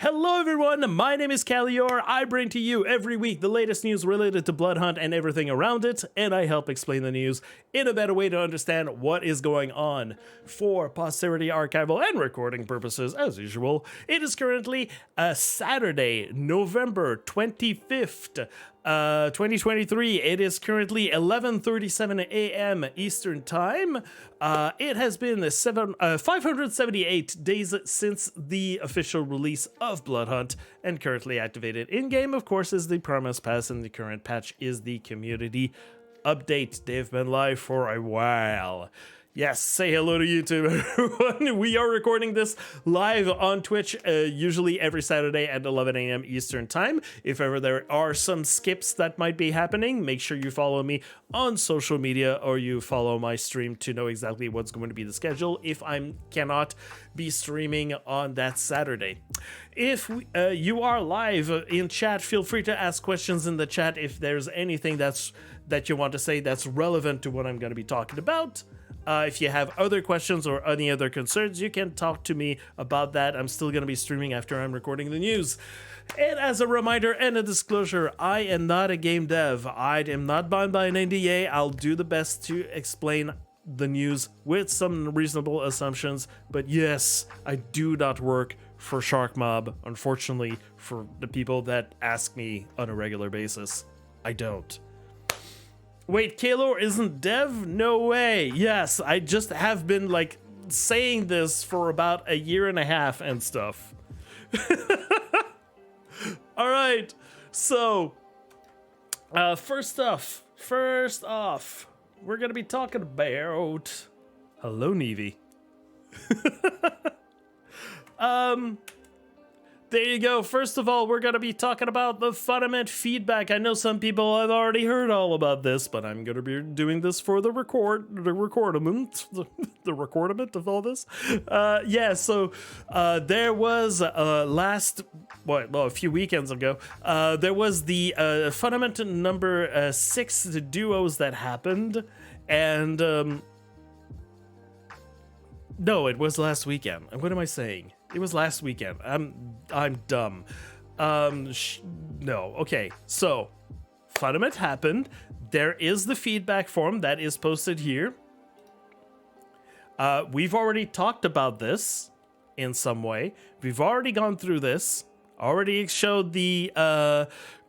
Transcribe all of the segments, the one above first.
Hello everyone, my name is Khalior. I bring to you every week the latest news related to Bloodhunt and everything around it, and I help explain the news in a better way to understand what is going on. For posterity, archival, and recording purposes, as usual, it is currently Saturday, November 25th, 2023. It is currently 11:37 a.m. Eastern Time. It has been 578 days since the official release of Bloodhunt, and currently activated in-game, of course, is the Promise Pass, and the current patch is the community update. They've been live for a while. Yes, say hello to YouTube, everyone. We are recording this live on Twitch, usually every Saturday at 11 a.m. Eastern Time. If ever there are some skips that might be happening, make sure you follow me on social media or you follow my stream to know exactly what's going to be the schedule if I cannot be streaming on that Saturday. If you are live in chat, feel free to ask questions in the chat if there's anything that you want to say that's relevant to what I'm going to be talking about. If you have other questions or any other concerns, you can talk to me about that. I'm still going to be streaming after I'm recording the news. And as a reminder and a disclosure, I am not a game dev. I am not bound by an NDA. I'll do the best to explain the news with some reasonable assumptions. But yes, I do not work for Shark Mob, unfortunately, for the people that ask me on a regular basis. I don't. Wait, Khalior isn't dev? No way. Yes, I just have been like saying this for about a year and a half and stuff. All right. So, first off, we're going to be talking about hello, Nevi. There you go. First of all, we're going to be talking about the FUNament feedback. I know some people have already heard all about this, but I'm going to be doing this for the recordament of all this. So there was a few weekends ago, there was the FUNament number 6 duos that happened, and no, it was last weekend. What am I saying? It was last weekend. I'm dumb. No. Okay. So, FUNament happened. There is the feedback form that is posted here. We've already talked about this in some way. We've already gone through this. Already showed the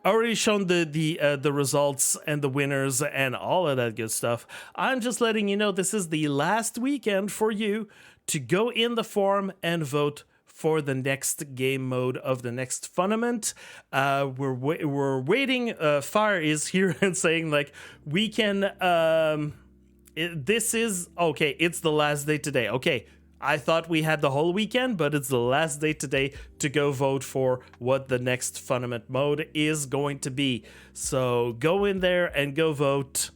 the results and the winners and all of that good stuff. I'm just letting you know this is the last weekend for you to go in the forum and vote for the next game mode of the next FUNament. We're waiting. Fire is here and saying like we can. This is okay. It's the last day today. Okay, I thought we had the whole weekend, but it's the last day today to go vote for what the next FUNament mode is going to be. So go in there and go vote,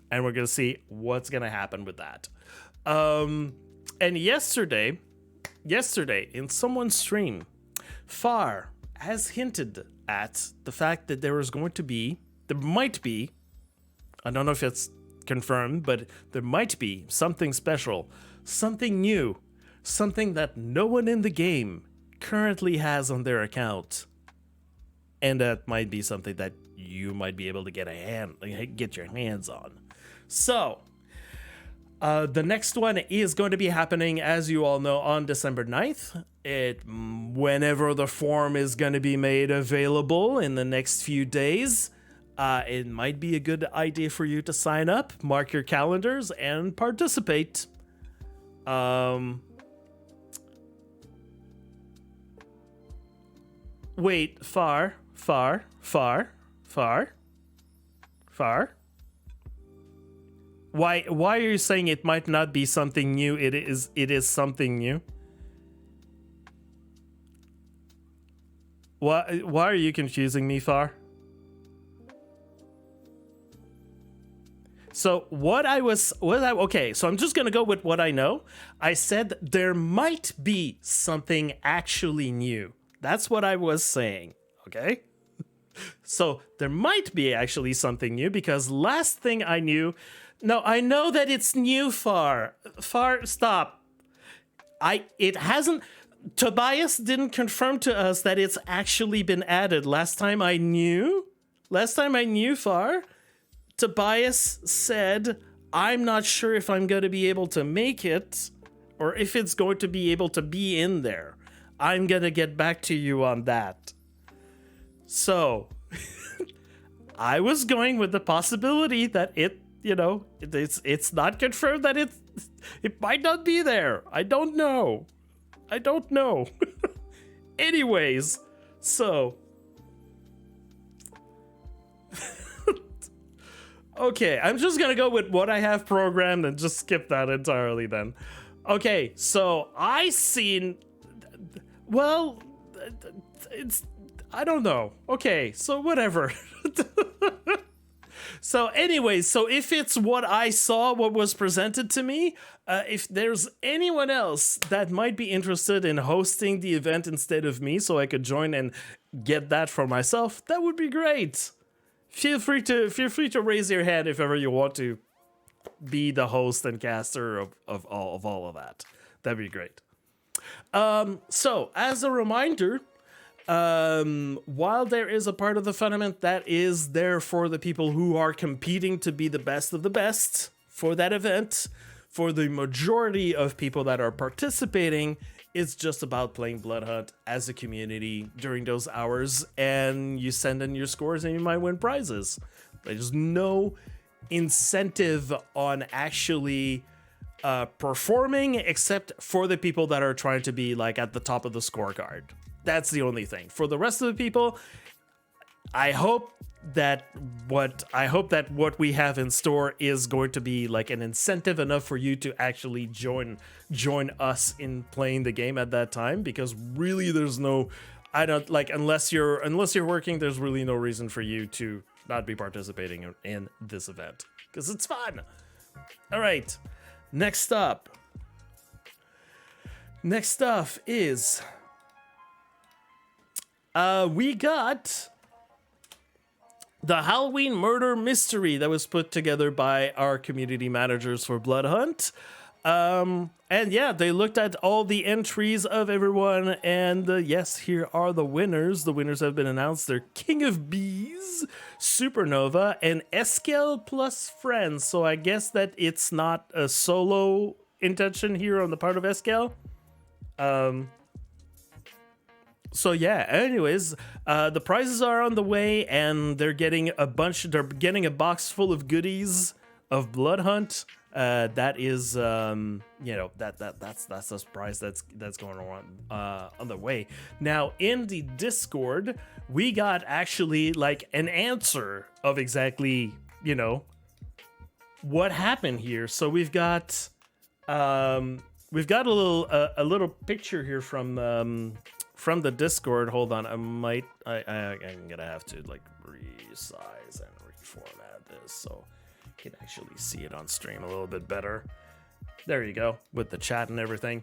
and we're gonna see what's gonna happen with that. And yesterday in someone's stream, Far has hinted at the fact that there might be, I don't know if it's confirmed, but there might be something special, something new, something that no one in the game currently has on their account. And that might be something that you might be able to get your hands on. So, the next one is going to be happening, as you all know, on December 9th. Whenever the form is going to be made available in the next few days, it might be a good idea for you to sign up, mark your calendars, and participate. Wait, Far. Why are you saying it might not be something new? It is something new. Why are you confusing me, Far? So okay, so I'm just gonna go with what I know. I said there might be something actually new. That's what I was saying, okay? So there might be actually something new, because last thing I knew. No, I know that it's new, Far. Far, stop. It hasn't. Tobias didn't confirm to us that it's actually been added. Last time I knew, Far, Tobias said, I'm not sure if I'm going to be able to make it or if it's going to be able to be in there. I'm going to get back to you on that. So, I was going with the possibility that it's not confirmed that it might not be there. I don't know. Anyways, so okay, I'm just gonna go with what I have programmed and just skip that entirely then. Okay, so I seen, well, I don't know. Okay, so whatever. So anyways, so if it's what I saw, what was presented to me, if there's anyone else that might be interested in hosting the event instead of me so I could join and get that for myself, that would be great. Feel free to raise your hand if ever you want to be the host and caster of all of that. That'd be great. So as a reminder, while there is a part of the FUNament that is there for the people who are competing to be the best of the best for that event, for the majority of people that are participating, it's just about playing Bloodhunt as a community during those hours, and you send in your scores and you might win prizes. There's no incentive on actually performing except for the people that are trying to be like at the top of the scorecard. That's the only thing. For the rest of the people, I hope that what we have in store is going to be like an incentive enough for you to actually join us in playing the game at that time, because really there's no, I don't like, unless you're working, there's really no reason for you to not be participating in this event because it's fun. All right, next up is we got the Halloween murder mystery that was put together by our community managers for Bloodhunt. And yeah, they looked at all the entries of everyone, and yes, here are the winners. The winners have been announced. They're King of Bees, Supernova, and Eskel plus friends. So I guess that it's not a solo intention here on the part of Eskel. So yeah, anyways, the prizes are on the way, and they're getting a box full of goodies of Bloodhunt. That is, that's the prize that's going on the way. Now, in the Discord, we got actually like an answer of exactly, what happened here. So we've got a little picture here from the Discord. Hold on, I'm gonna have to like resize and reformat this so you can actually see it on stream a little bit better. There you go, with the chat and everything.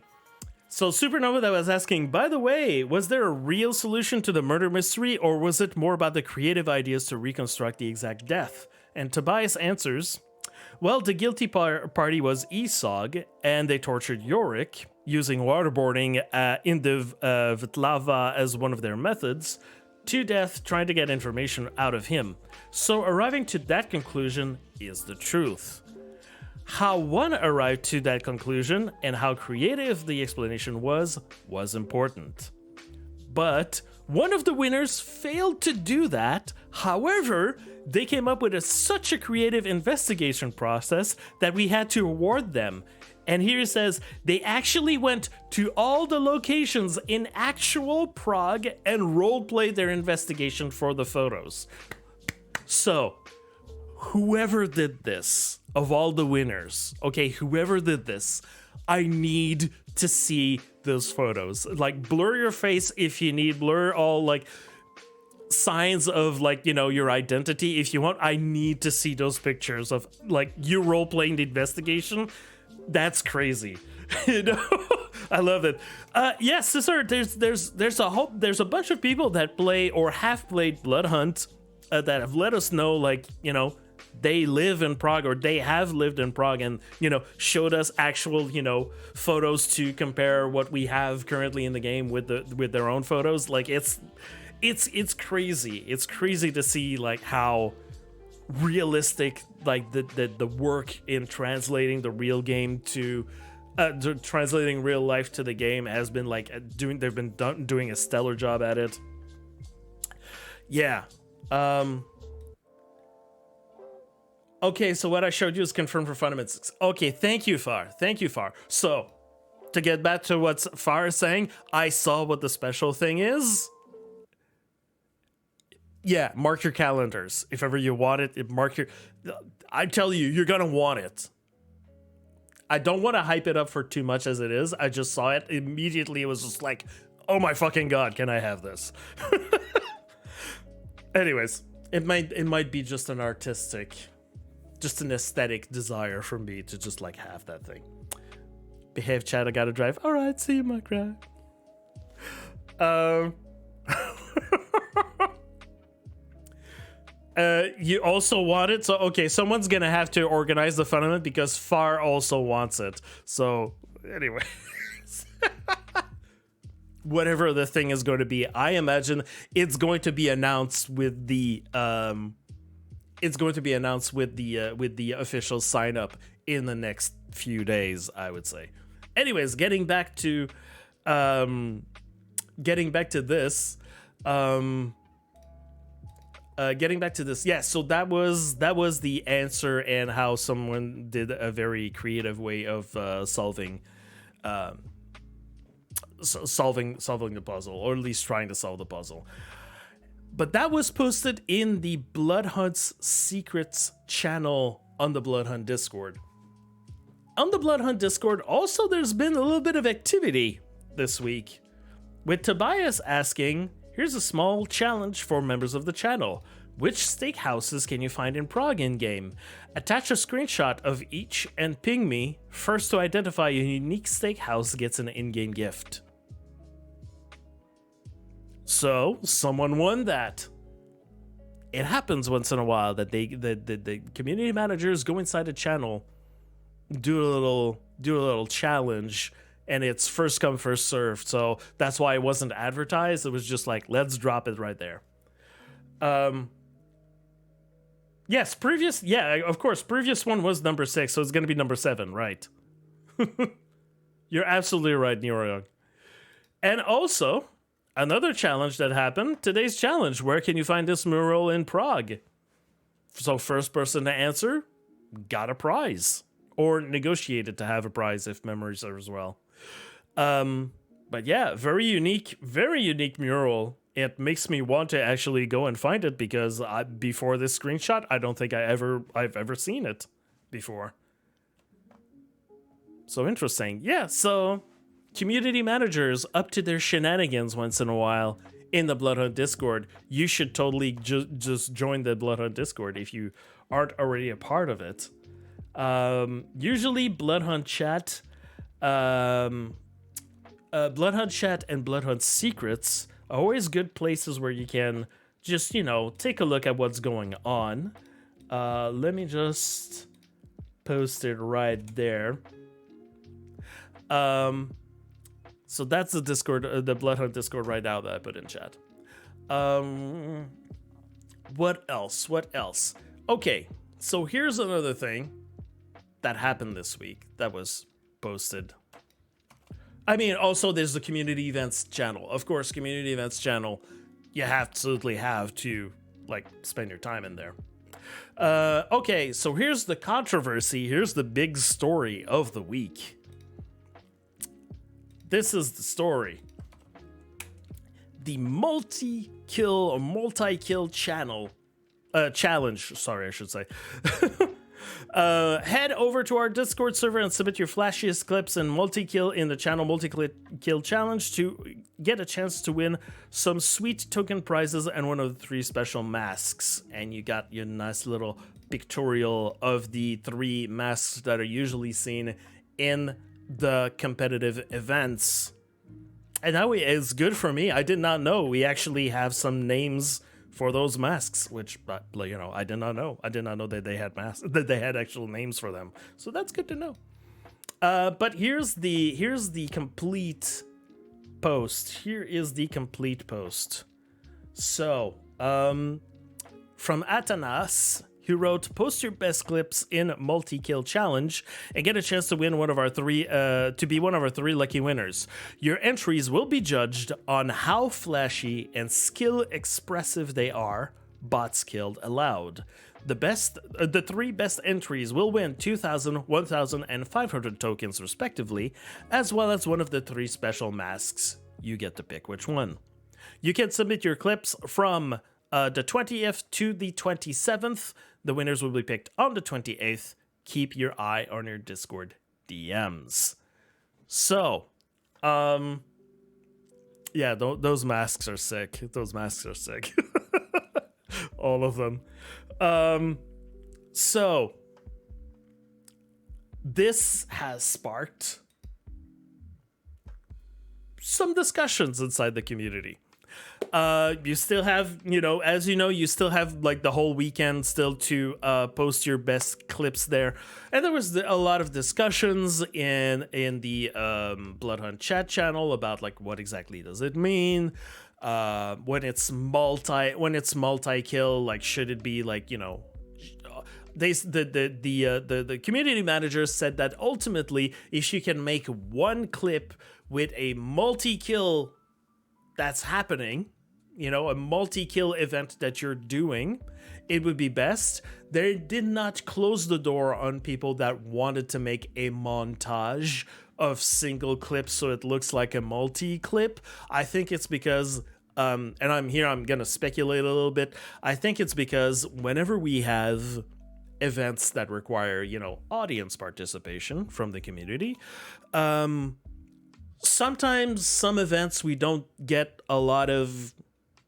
So Supernova that was asking, by the way, was there a real solution to the murder mystery, or was it more about the creative ideas to reconstruct the exact death? And Tobias answers, well, the guilty party was Esog, and they tortured Yorick using waterboarding in the Vitlava as one of their methods, to death, trying to get information out of him. So arriving to that conclusion is the truth. How one arrived to that conclusion and how creative the explanation was important. But one of the winners failed to do that. However, they came up with such a creative investigation process that we had to award them. And here it says they actually went to all the locations in actual Prague and roleplayed their investigation for the photos. So, whoever did this, of all the winners, okay, whoever did this, I need to see those photos. Like, blur your face if you need, blur all like signs of like, your identity if you want. I need to see those pictures of like you role-playing the investigation. That's crazy. I love it. Yes, sir. There's a bunch of people that play or have played Bloodhunt that have let us know, like, they live in Prague, or they have lived in Prague, and, you know, showed us actual, you know, photos to compare what we have currently in the game with their own photos. Like, it's crazy. It's crazy to see like how realistic like the work in translating the real game to translating real life to the game has been like doing a stellar job at it. Yeah. Okay, so what I showed you is confirmed for FUNament 6. Okay, thank you, Far. Thank you, Far. So, to get back to what Far is saying, I saw what the special thing is. Yeah, mark your calendars. If ever you want it, mark your... I tell you, you're gonna want it. I don't want to hype it up for too much as it is. I just saw it. Immediately, it was just like, oh my fucking god, can I have this? Anyways, it might be just an artistic... just an aesthetic desire for me to just like have that thing. Behave, chat, I gotta drive. All right, see you, my cry. You also want it, so okay, someone's gonna have to organize the FUNament because Far also wants it. So anyway, whatever the thing is going to be, I imagine it's going to be announced with the official sign up in the next few days, I would say. Anyways, getting back to this. Yeah, so that was the answer, and how someone did a very creative way of solving the puzzle, or at least trying to solve the puzzle. But that was posted in the Bloodhunt's secrets channel on the Bloodhunt Discord. On the Bloodhunt Discord, also, there's been a little bit of activity this week, with Tobias asking, here's a small challenge for members of the channel. Which steakhouses can you find in Prague in-game? Attach a screenshot of each and ping me. First to identify a unique steakhouse gets an in-game gift. So, someone won that. It happens once in a while that the community managers go inside a channel, do a little challenge, and it's first come, first served. So that's why it wasn't advertised. It was just like, let's drop it right there. Yes, of course, previous one was number 6, so it's going to be number 7, right? You're absolutely right, Neurog. And also, another challenge that happened, today's challenge, where can you find this mural in Prague? So first person to answer got a prize, or negotiated to have a prize if memory serves well. But yeah, very unique mural. It makes me want to actually go and find it, because before this screenshot, I don't think I've ever seen it before. So interesting. Yeah, so community managers up to their shenanigans once in a while in the Bloodhunt Discord. You should totally just join the Bloodhunt Discord if you aren't already a part of it. Usually Bloodhunt chat, and Bloodhunt secrets are always good places where you can just, you know, take a look at what's going on. Let me just post it right there. So that's the Discord, the Bloodhunt Discord right now that I put in chat. What else? Okay, so here's another thing that happened this week that was posted. I mean, also there's the community events channel. Of course, community events channel, you absolutely have to, like, spend your time in there. Okay, so here's the controversy. Here's the big story of the week. This is the story. The multi-kill channel challenge. Sorry, I should say. Head over to our Discord server and submit your flashiest clips and multi-kill in the channel multi-kill challenge to get a chance to win some sweet token prizes and one of the 3 special masks. And you got your nice little pictorial of the 3 masks that are usually seen in the competitive events. And that way, it's good for me. I did not know we actually have some names for those masks, which you know, I did not know. I did not know that they had masks, that they had actual names for them. So that's good to know. But here's the complete post. Here is the complete post. So, from Atanas, who wrote, "Post your best clips in multi-kill challenge and get a chance to win one of our three lucky winners. Your entries will be judged on how flashy and skill expressive they are. Bots killed allowed. The three best entries will win 2,000, 1,000, and 500 tokens respectively, as well as one of the three special masks. You get to pick which one. You can submit your clips from the 20th to the 27th. The winners will be picked on the 28th. Keep your eye on your Discord DMs." So, yeah, those masks are sick. Those masks are sick. All of them. So, this has sparked some discussions inside the community. You still have, you know, as you know, you still have like the whole weekend still to post your best clips there, and there was a lot of discussions in the Bloodhunt chat channel about like what exactly does it mean when it's multi kill, like should it be like, you know, the community managers said that ultimately if you can make one clip with a multi-kill that's happening, you know, a multi-kill event that you're doing, it would be best. They did not close the door on people that wanted to make a montage of single clips so it looks like a multi-clip. I think it's because, and I'm gonna speculate a little bit. I think it's because whenever we have events that require, you know, audience participation from the community, sometimes some events we don't get a lot of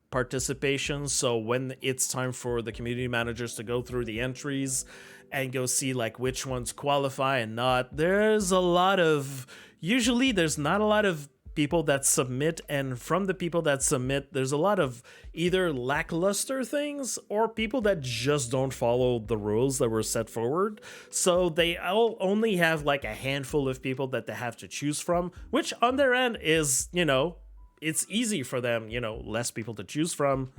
participation. So when it's time for the community managers to go through the entries and go see like which ones qualify and not, there's usually there's not a lot of people that submit, and from the people that submit, there's a lot of either lackluster things or people that just don't follow the rules that were set forward. So they all only have like a handful of people that they have to choose from, which on their end is, you know, it's easy for them, you know, less people to choose from,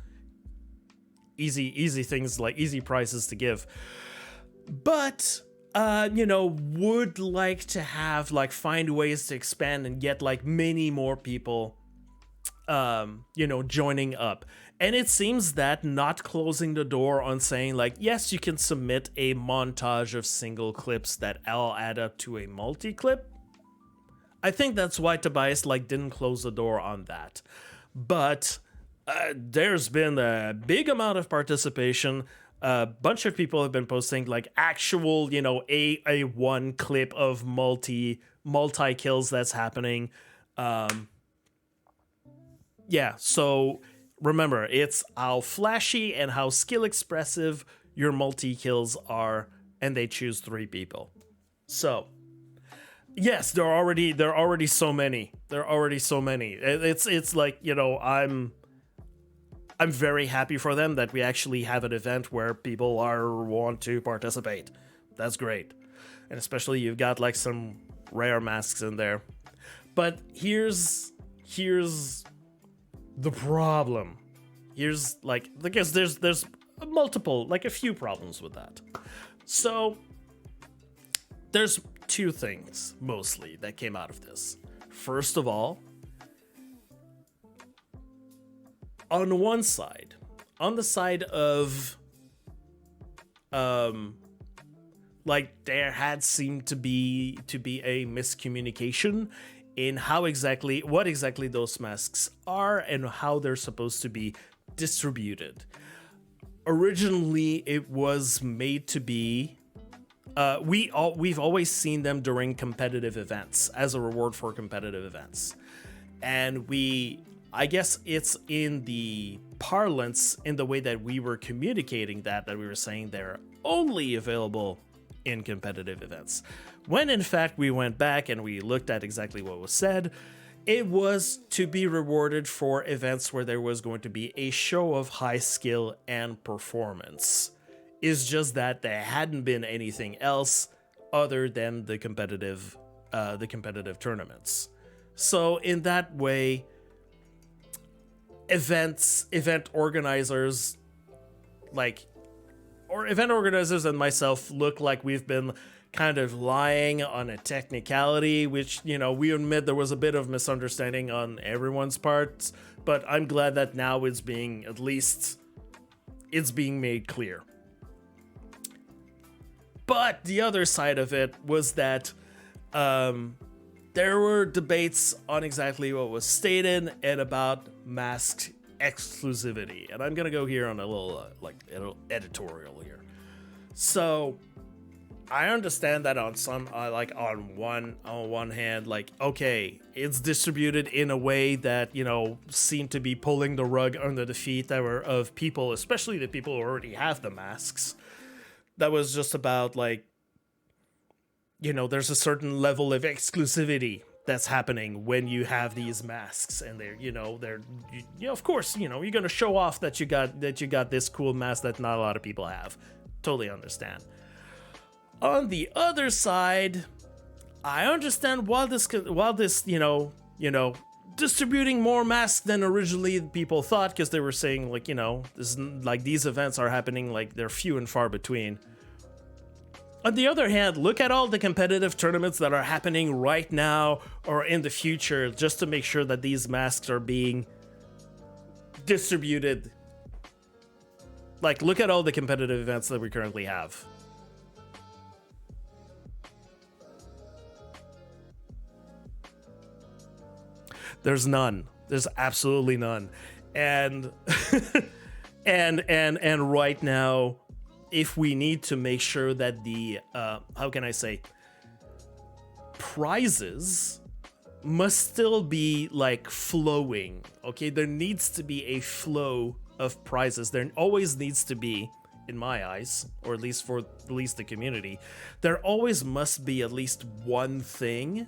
easy things, like easy prizes to give. But you know, would like to have like find ways to expand and get like many more people you know, joining up. And it seems that not closing the door on saying like, yes, you can submit a montage of single clips that all add up to a multi-clip. I think that's why Tobias like didn't close the door on that. But there's been a big amount of participation. A bunch of people have been posting like actual, you know, a one clip of multi kills that's happening. Yeah, so remember, it's how flashy and how skill expressive your multi kills are, and they choose 3 people. So yes, there are already so many. There are already so many. It's like, you know, I'm very happy for them that we actually have an event where people want to participate. That's great. And especially you've got like some rare masks in there. But here's the problem. Here's like, because there's multiple, like a few problems with that. So there's 2 things mostly that came out of this. First of all, on one side, on the side of like there had seemed to be a miscommunication in what exactly those masks are and how they're supposed to be distributed. Originally, it was made to be we've always seen them during competitive events as a reward for competitive events. And I guess it's in the parlance, in the way that we were communicating that we were saying they're only available in competitive events. When in fact we went back and we looked at exactly what was said, It was to be rewarded for events where there was going to be a show of high skill and performance. It's just that there hadn't been anything else other than the competitive tournaments. So in that way, event organizers and myself look like we've been kind of lying on a technicality, which, we admit there was a bit of misunderstanding on everyone's part, but I'm glad that now it's being made clear. But the other side of it was that there were debates on exactly what was stated and about masked exclusivity. And I'm going to go here on a little editorial here. So I understand that on some on one hand, okay, it's distributed in a way that, seemed to be pulling the rug under the feet of people, especially the people who already have the masks. That was just about there's a certain level of exclusivity that's happening when you have these masks, and of course, you're going to show off that you got this cool mask that not a lot of people have. Totally understand. On the other side, I understand while this distributing more masks than originally people thought, because they were saying these events are happening, they're few and far between. On the other hand, look at all the competitive tournaments that are happening right now or in the future, just to make sure that these masks are being distributed. Look at all the competitive events that we currently have. There's none. There's absolutely none. And and right now, if we need to make sure that the prizes must still be flowing. Okay, there needs to be a flow of prizes. There always needs to be, in my eyes, or at least for the community, there always must be at least one thing,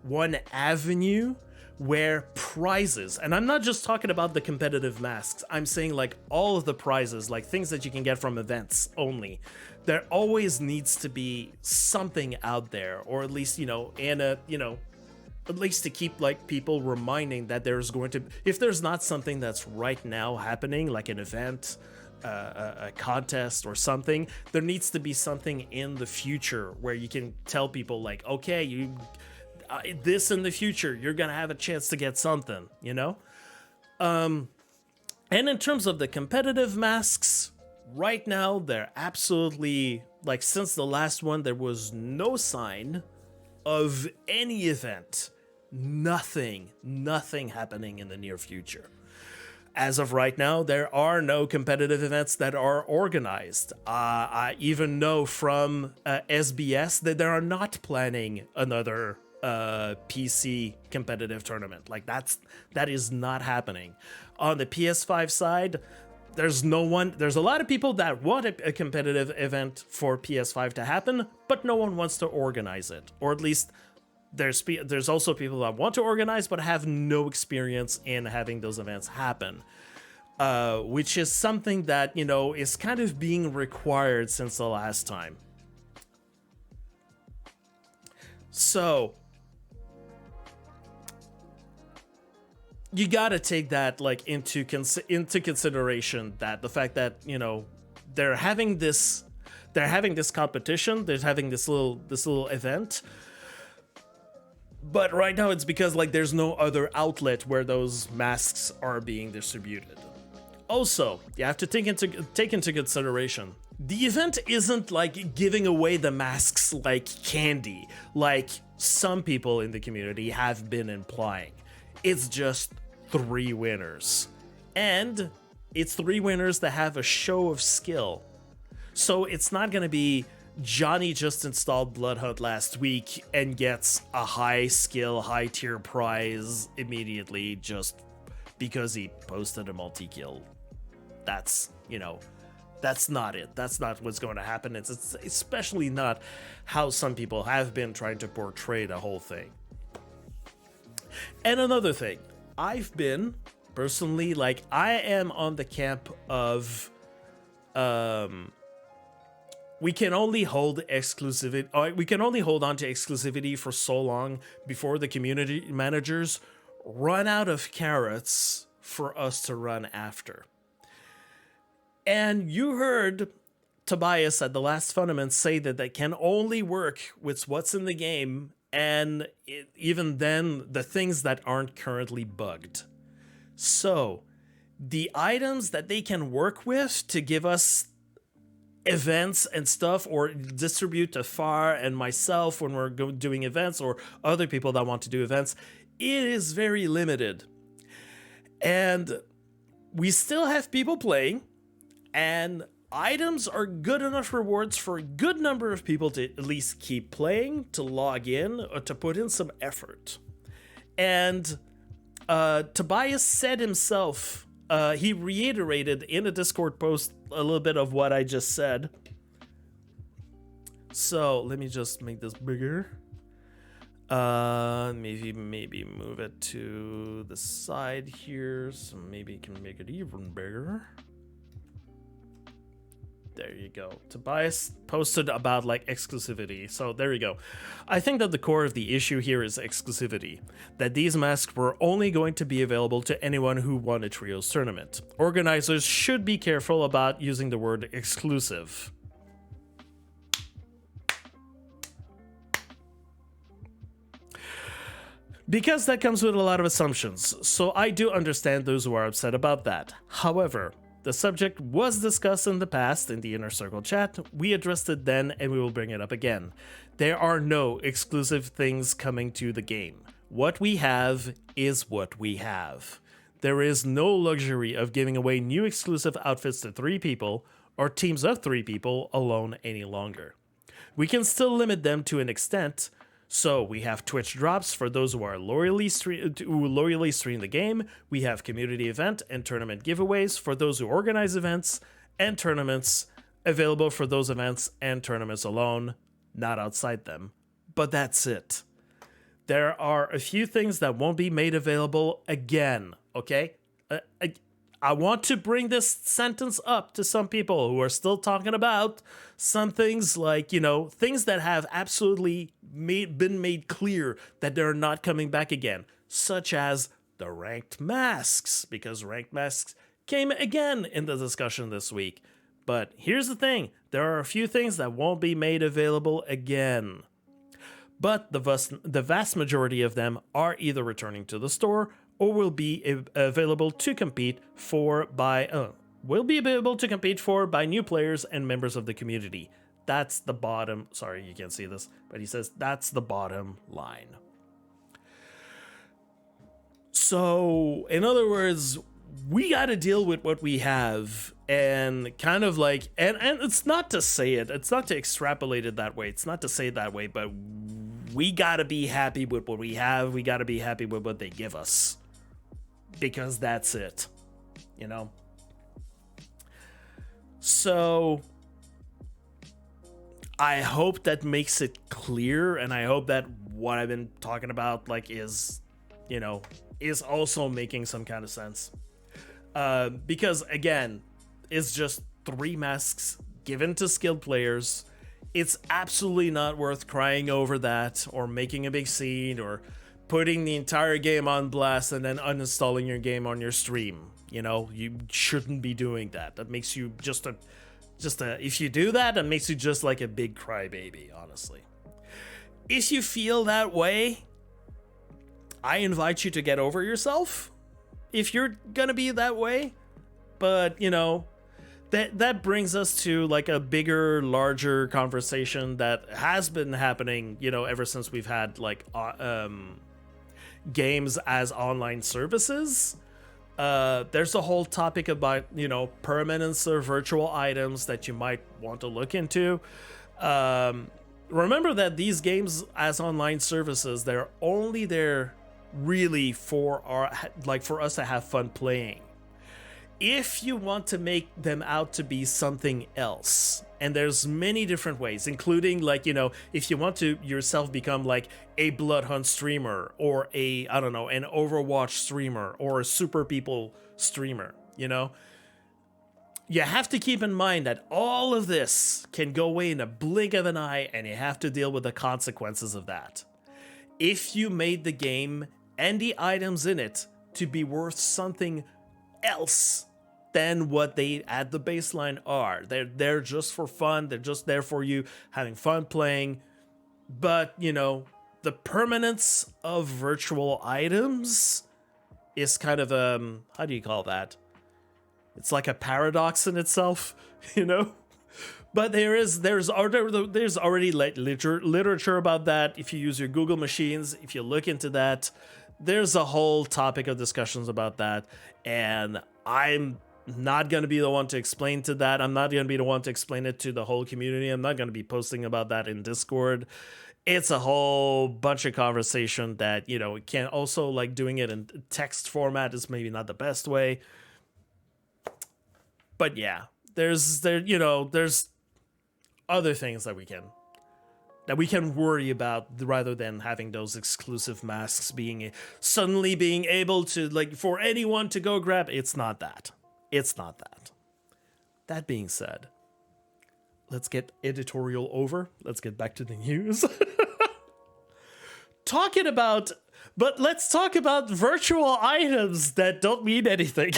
one avenue where prizes, and I'm not just talking about the competitive masks, I'm saying all of the prizes, things that you can get from events only. There always needs to be something out there, or at least, at least to keep people reminding that there's going to, if there's not something that's right now happening, like an event, a contest or something, there needs to be something in the future where you can tell people okay, this in the future, you're gonna have a chance to get something, and in terms of the competitive masks, right now they're absolutely since the last one, there was no sign of any event, nothing happening in the near future. As of right now, there are no competitive events that are organized. I even know from SBS that they are not planning another PC competitive tournament. That is not happening. On the PS5 side, there's a lot of people that want a competitive event for PS5 to happen, but no one wants to organize it. Or at least there's also people that want to organize but have no experience in having those events happen. Which is something that, is kind of being required since the last time. So you gotta take that into consideration, that the fact that they're having this competition, they're having this little event, but right now it's because there's no other outlet where those masks are being distributed. Also, you have to take into consideration, the event isn't giving away the masks like candy, like some people in the community have been implying. It's just 3 winners. And it's 3 winners that have a show of skill. So it's not going to be Johnny just installed Bloodhunt last week and gets a high skill, high tier prize immediately just because he posted a multi-kill. That's not it. That's not what's going to happen. It's especially not how some people have been trying to portray the whole thing. And another thing, I've been personally, like, I am on the camp of we can only hold exclusivity, or we can only hold on to exclusivity for so long before the community managers run out of carrots for us to run after. And you heard Tobias at the last FUNament say that they can only work with what's in the game, and even then, the things that aren't currently bugged. So, the items that they can work with to give us events and stuff, or distribute to Far and myself when we're doing events, or other people that want to do events, it is very limited. And we still have people playing, and items are good enough rewards for a good number of people to at least keep playing, to log in, or to put in some effort. And Tobias said himself, he reiterated in a Discord post a little bit of what I just said. So let me just make this bigger. Maybe move it to the side here, so maybe you can make it even bigger. There you go. Tobias posted about like exclusivity. So there you go. I think that the core of the issue here is exclusivity. That these masks were only going to be available to anyone who won a trios tournament. Organizers should be careful about using the word exclusive. Because that comes with a lot of assumptions. So I do understand those who are upset about that. However, the subject was discussed in the past in the Inner Circle chat. We addressed it then, and we will bring it up again. There are no exclusive things coming to the game. What we have is what we have. There is no luxury of giving away new exclusive outfits to 3 people, or teams of 3 people alone any longer. We can still limit them to an extent. So we have Twitch drops for those who are loyally stream the game. We have community event and tournament giveaways for those who organize events, and tournaments available for those events and tournaments alone, not outside them. But that's it. There are a few things that won't be made available again, okay? I want to bring this sentence up to some people who are still talking about some things like, you know, things that have absolutely been made clear that they're not coming back again, such as the ranked masks, because ranked masks came again in the discussion this week. But here's the thing, there are a few things that won't be made available again. But the vast majority of them are either returning to the store or will be available to compete for by new players and members of the community. That's the bottom. Sorry, you can't see this, but he says that's the bottom line. So, in other words, we got to deal with what we have, and kind of like, and it's not to say it, it's not to extrapolate it that way, it's not to say it that way, but we got to be happy with what we have. We got to be happy with what they give us, because that's it, you know? So I hope that makes it clear, and I hope that what I've been talking about, like, is, you know, is also making some kind of sense. Because again, it's just 3 masks given to skilled players. It's absolutely not worth crying over that, or making a big scene, or putting the entire game on blast and then uninstalling your game on your stream. You know, you shouldn't be doing that. That makes you if you do that, it makes you just like a big crybaby, honestly. If you feel that way, I invite you to get over yourself if you're gonna be that way. But, you know, that brings us to like a bigger, larger conversation that has been happening, you know, ever since we've had like games as online services. There's a whole topic about, you know, permanence of virtual items that you might want to look into. Remember that these games as online services, they're only there really for us to have fun playing. If you want to make them out to be something else, and there's many different ways, including like, you know, if you want to yourself become like a Bloodhunt streamer or a, I don't know, an Overwatch streamer or a Super People streamer, you know, you have to keep in mind that all of this can go away in a blink of an eye, and you have to deal with the consequences of that. If you made the game and the items in it to be worth something else than what they at the baseline are, they're just for fun, they're just there for you having fun playing, but you know, the permanence of virtual items is kind of how do you call that? It's like a paradox in itself, you know? But there's already like literature about that. If you use your Google machines, if you look into that, there's a whole topic of discussions about that. And I'm not going to be the one to explain to that. I'm not going to be the one to explain it to the whole community. I'm not going to be posting about that in Discord. It's a whole bunch of conversation that, you know, it can also, like, doing it in text format is maybe not the best way. But yeah, there's other things that we can worry about rather than having those exclusive masks suddenly being able to, like, for anyone to go grab. It's not that. That being said, let's get editorial over. Let's get back to the news. Let's talk about virtual items that don't mean anything.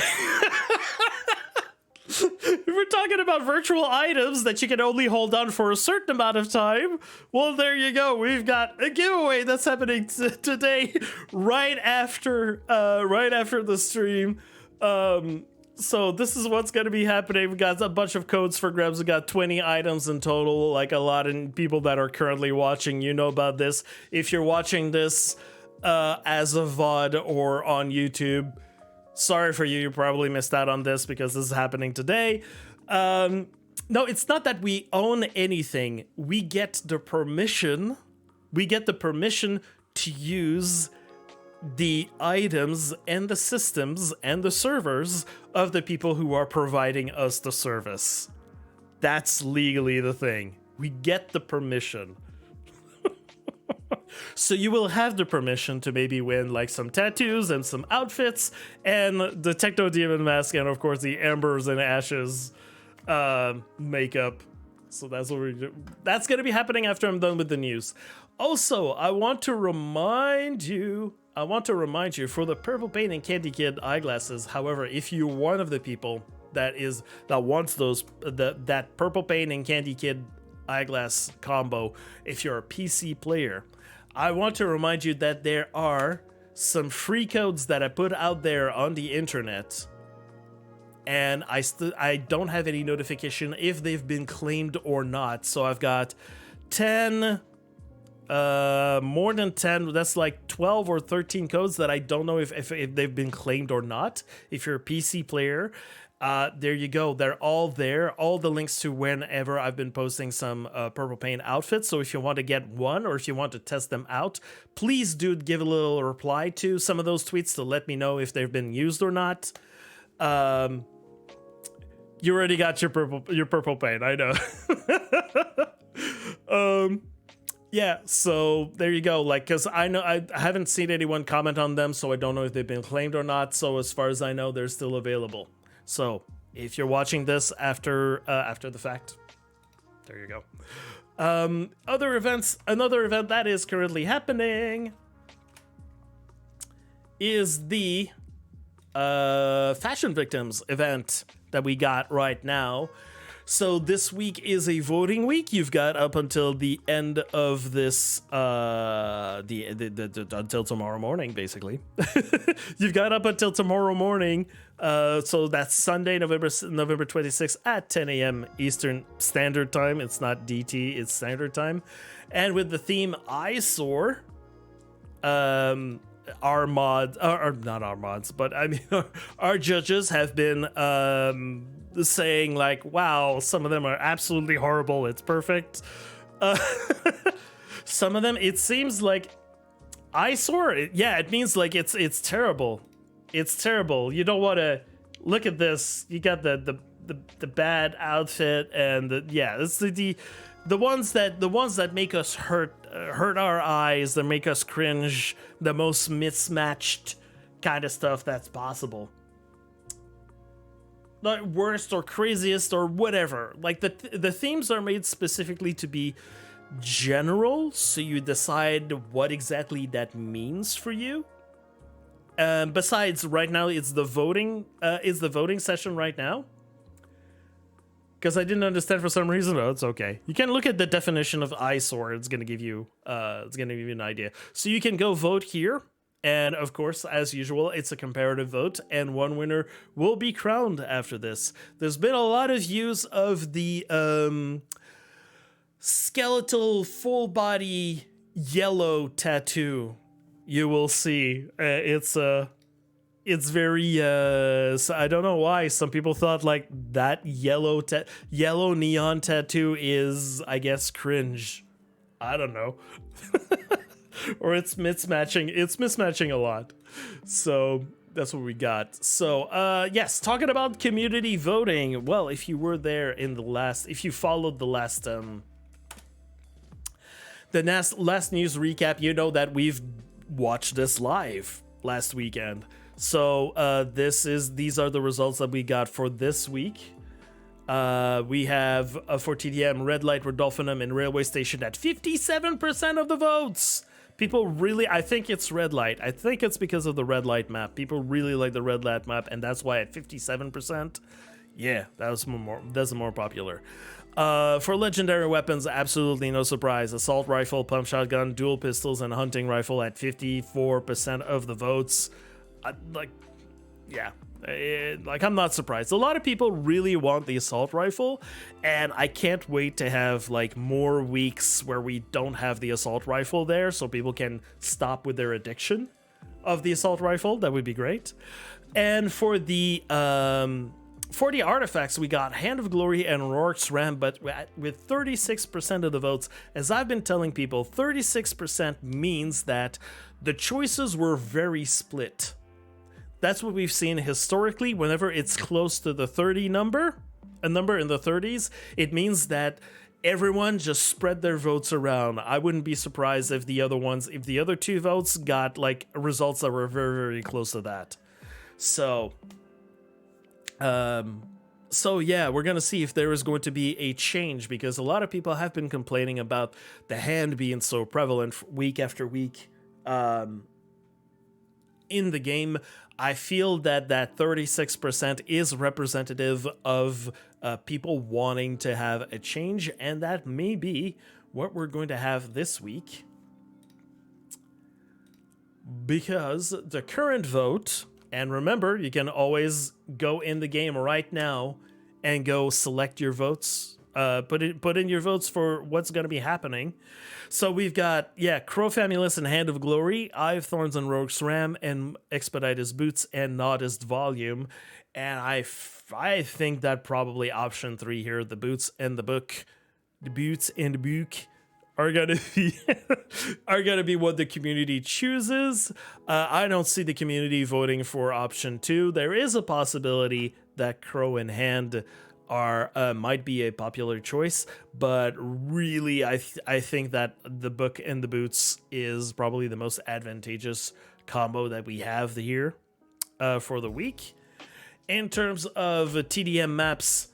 We're talking about virtual items that you can only hold on for a certain amount of time. Well, there you go. We've got a giveaway that's happening today, right after the stream. So this is what's going to be happening. We've got a bunch of codes for grabs. We've got 20 items in total. Like, a lot of people that are currently watching, you know about this. If you're watching this as a VOD or on YouTube, sorry for you. You probably missed out on this because this is happening today. No, it's not that we own anything. We get the permission. To use the items and the systems and the servers of the people who are providing us the service. That's legally the thing. We get the permission. So you will have the permission to maybe win, like, some tattoos and some outfits and the Techno Demon mask and, of course, the Embers and Ashes makeup. So that's what we're doing. That's going to be happening after I'm done with the news. Also, I want to remind you for the Purple Paint and Candy Kid eyeglasses. However, if you're one of the people that wants that Purple Paint and Candy Kid eyeglass combo, if you're a PC player, I want to remind you that there are some free codes that I put out there on the internet, and I don't have any notification if they've been claimed or not. So I've got 10, more than 10, that's like 12 or 13 codes that I don't know if they've been claimed or not. If you're a PC player, there you go. They're all there. All the links to whenever I've been posting some Purple Paint outfits. So if you want to get one or if you want to test them out, please do give a little reply to some of those tweets to let me know if they've been used or not. You already got your purple paint, I know. Yeah, so there you go. Like, because I know I haven't seen anyone comment on them, so I don't know if they've been claimed or not. So as far as I know, they're still available. So if you're watching this after the fact, there you go. Other events. Another event that is currently happening is the Fashion Victims event that we got right now. So this week is a voting week. You've got up until the end of this, until tomorrow morning, basically. You've got up until tomorrow morning. So that's Sunday, November 26th at 10 a.m. Eastern Standard Time. It's not DT, it's Standard Time. And with the theme Eyesore, not our mods, but I mean, our judges have been saying like, wow, some of them are absolutely horrible, it's perfect. Some of them, it seems like Eyesore, it means like it's terrible. It's terrible. You don't want to look at this. You got the bad outfit, and it's the ones that make us hurt our eyes, that make us cringe, the most mismatched kind of stuff that's possible. Like worst or craziest or whatever. Like the themes are made specifically to be general, so you decide what exactly that means for you. Besides, right now it's the voting session right now. Because I didn't understand for some reason. Oh, it's okay. You can look at the definition of eyesore. It's gonna give you an idea. So you can go vote here, and of course, as usual, it's a comparative vote, and one winner will be crowned after this. There's been a lot of use of the skeletal full body yellow tattoo. You will see. It's very so I don't know why some people thought like that yellow neon tattoo is, I guess, cringe. I don't know. Or it's mismatching a lot. So that's what we got. So yes, talking about community voting. Well, if you were there if you followed the last news recap, you know that we've watched this live last weekend. So these are the results that we got for this week. We have for TDM, Red Light, Rodolphinum, and Railway Station at 57% of the votes. People really, I think it's Red Light. I think it's because of the Red Light map. People really like the Red Light map, and that's why at 57%. Yeah, that's more popular. For legendary weapons, absolutely no surprise. Assault rifle, pump shotgun, dual pistols, and hunting rifle at 54% of the votes. I'm not surprised. A lot of people really want the assault rifle, and I can't wait to have like more weeks where we don't have the assault rifle there, so people can stop with their addiction of the assault rifle. That would be great. And for the artifacts, we got Hand of Glory and Rourke's Ram, but with 36% of the votes. As I've been telling people, 36% means that the choices were very split. That's what we've seen historically. Whenever it's close to the 30 number, a number in the 30s, it means that everyone just spread their votes around. I wouldn't be surprised if the other two votes got like results that were very, very close to that. So yeah, we're gonna see if there is going to be a change, because a lot of people have been complaining about the hand being so prevalent week after week in the game. I feel that 36% is representative of people wanting to have a change, and that may be what we're going to have this week. Because the current vote, and remember, you can always go in the game right now and go select your votes, put in your votes for what's going to be happening. So we've got, Crow Famulus and Hand of Glory, Eye of Thorns and Rogue's Ram, and Expeditious Boots and Noddist Volume. And I think that probably option 3 here, the boots and the book, are gonna be what the community chooses. I don't see the community voting for option 2. There is a possibility that Crow and Hand might be a popular choice, but really I think that the book and the boots is probably the most advantageous combo that we have here for the week. In terms of TDM maps,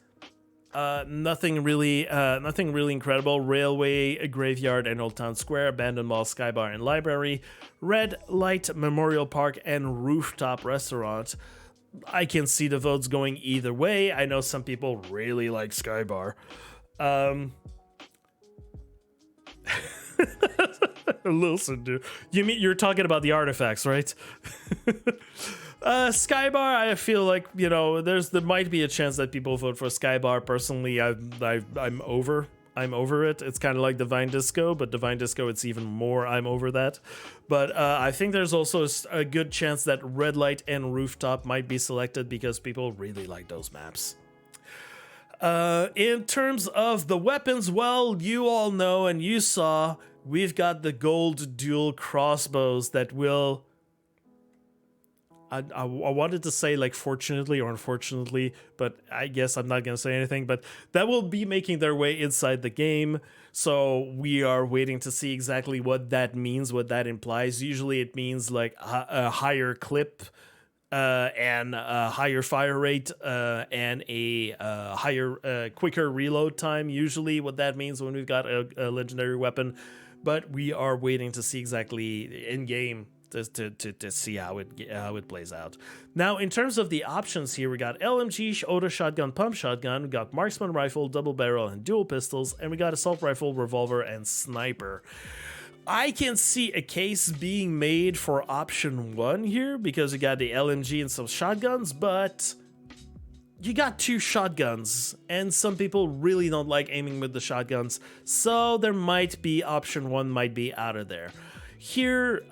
nothing really incredible. Railway, Graveyard, and Old Town Square, Abandoned Mall, Skybar, and Library, Red Light, Memorial Park, and Rooftop Restaurant. I can see the votes going either way. I know some people really like Skybar. Listen, dude. You're talking about the artifacts, right? Skybar, I feel like, there might be a chance that people vote for Skybar. Personally, I'm over it. It's kind of like Divine Disco, but Divine Disco, it's even more I'm over that. But I think there's also a good chance that Red Light and Rooftop might be selected because people really like those maps. In terms of the weapons, well, you all know and you saw, we've got the gold dual crossbows that will... I wanted to say like fortunately or unfortunately, but I guess I'm not gonna say anything. But that will be making their way inside the game, so we are waiting to see exactly what that means, what that implies. Usually, it means like a higher clip, and a higher fire rate, and a higher, quicker reload time. Usually, what that means when we've got a legendary weapon, but we are waiting to see exactly in game. To see how it plays out. Now, in terms of the options here, we got LMG, auto shotgun, pump shotgun, we got marksman rifle, double barrel, and dual pistols, and we got assault rifle, revolver, and sniper. I can see a case being made for option 1 here because you got the LMG and some shotguns, but you got 2 shotguns, and some people really don't like aiming with the shotguns, so there might be option 1 might be out of there. Here,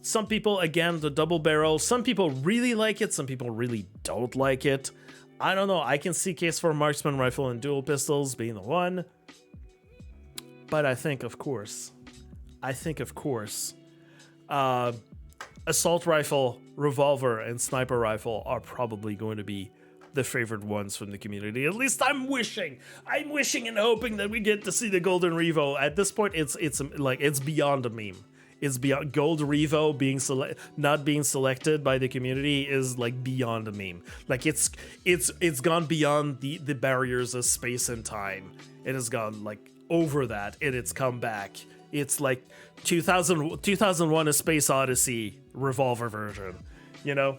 some people, again, the double barrel, some people really like it, some people really don't like it. I don't know, I can see case for marksman rifle and dual pistols being the one. But I think, of course, assault rifle, revolver, and sniper rifle are probably going to be the favorite ones from the community. At least I'm wishing and hoping that we get to see the golden revo. At this point, it's beyond a meme. It's beyond gold revo being not being selected by the community is like beyond a meme. Like it's gone beyond the barriers of space and time. It has gone like over that, and it's come back. It's like 2001 A Space Odyssey revolver version, you know?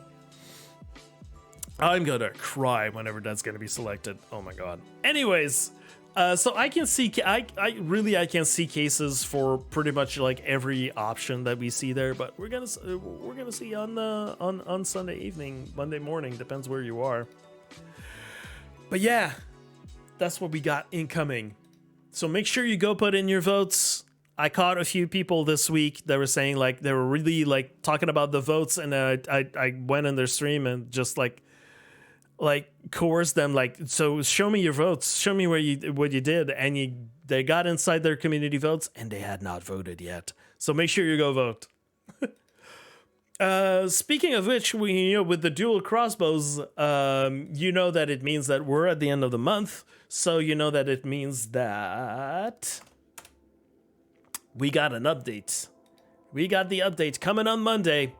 I'm gonna cry whenever that's gonna be selected. Oh my god. Anyways, so I can see, I can see cases for pretty much like every option that we see there, but we're gonna see on Sunday evening, Monday morning, depends where you are. But yeah, that's what we got incoming. So make sure you go put in your votes. I caught a few people this week that were saying like they were really like talking about the votes, and I went in their stream and just like coerce them, like, so show me your votes, show me what you did, and they got inside their community votes and they had not voted yet, so make sure you go vote. Speaking of which, with the dual crossbows, that it means that we're at the end of the month, so that it means that we got an update. We got the update coming on Monday.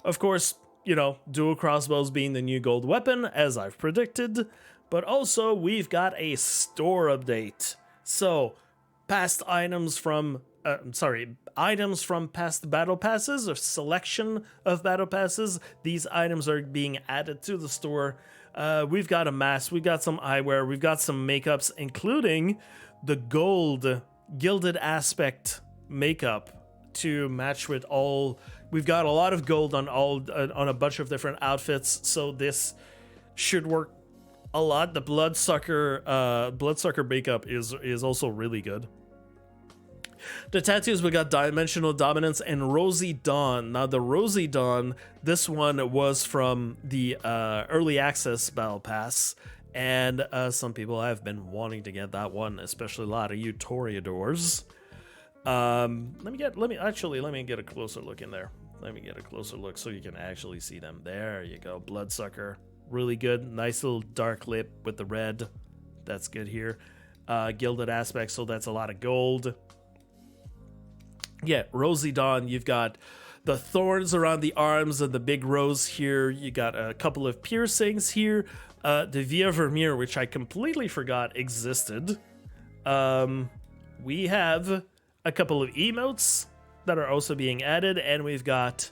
Of course, dual crossbows being the new gold weapon, as I've predicted, but also we've got a store update. So, items from past battle passes, or selection of battle passes, these items are being added to the store. We've got a mask, we've got some eyewear, we've got some makeups, including the gold gilded aspect makeup to match with all. We've got a lot of gold on a bunch of different outfits, so this should work a lot. The bloodsucker makeup is also really good. The tattoos, we got Dimensional Dominance and Rosy Dawn. Now the Rosy Dawn, this one was from the early access battle pass, and some people have been wanting to get that one, especially a lot of you Toreadors. Let me get a closer look in there. Let me get a closer look so you can actually see them. There you go. Bloodsucker. Really good. Nice little dark lip with the red. That's good here. Gilded aspect, so that's a lot of gold. Yeah, Rosy Dawn, you've got the thorns around the arms and the big rose here. You got a couple of piercings here. The Via Vermeer, which I completely forgot existed. We have a couple of emotes that are also being added, and we've got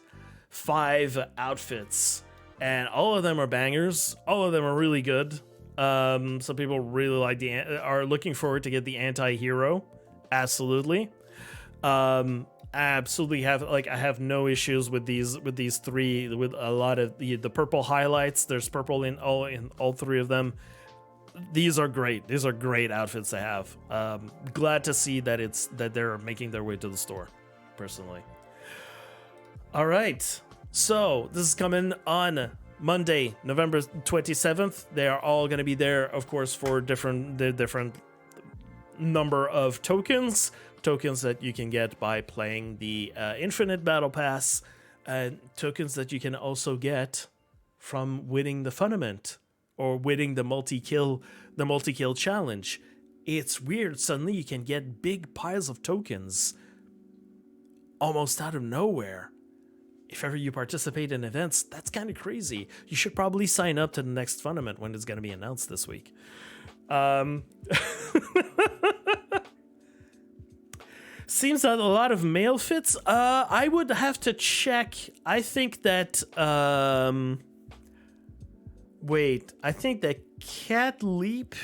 5 outfits, and all of them are bangers. All of them are really good. Some people really are looking forward to get the anti-hero. Absolutely. Absolutely I have no issues with these 3, with a lot of the purple highlights. There's purple in all 3 of them. These are great. These are great outfits to have. Glad to see that they're making their way to the store, personally. All right. So this is coming on Monday, November 27th. They are all going to be there, of course, for the different number of tokens that you can get by playing the Infinite Battle Pass. tokens that you can also get from winning the FUNament or winning the multi-kill challenge. It's weird. Suddenly you can get big piles of tokens almost out of nowhere. If ever you participate in events, that's kind of crazy. You should probably sign up to the next FUNament when it's going to be announced this week. Seems that a lot of male fits. I would have to check. I think that wait, I think that Cat Leap.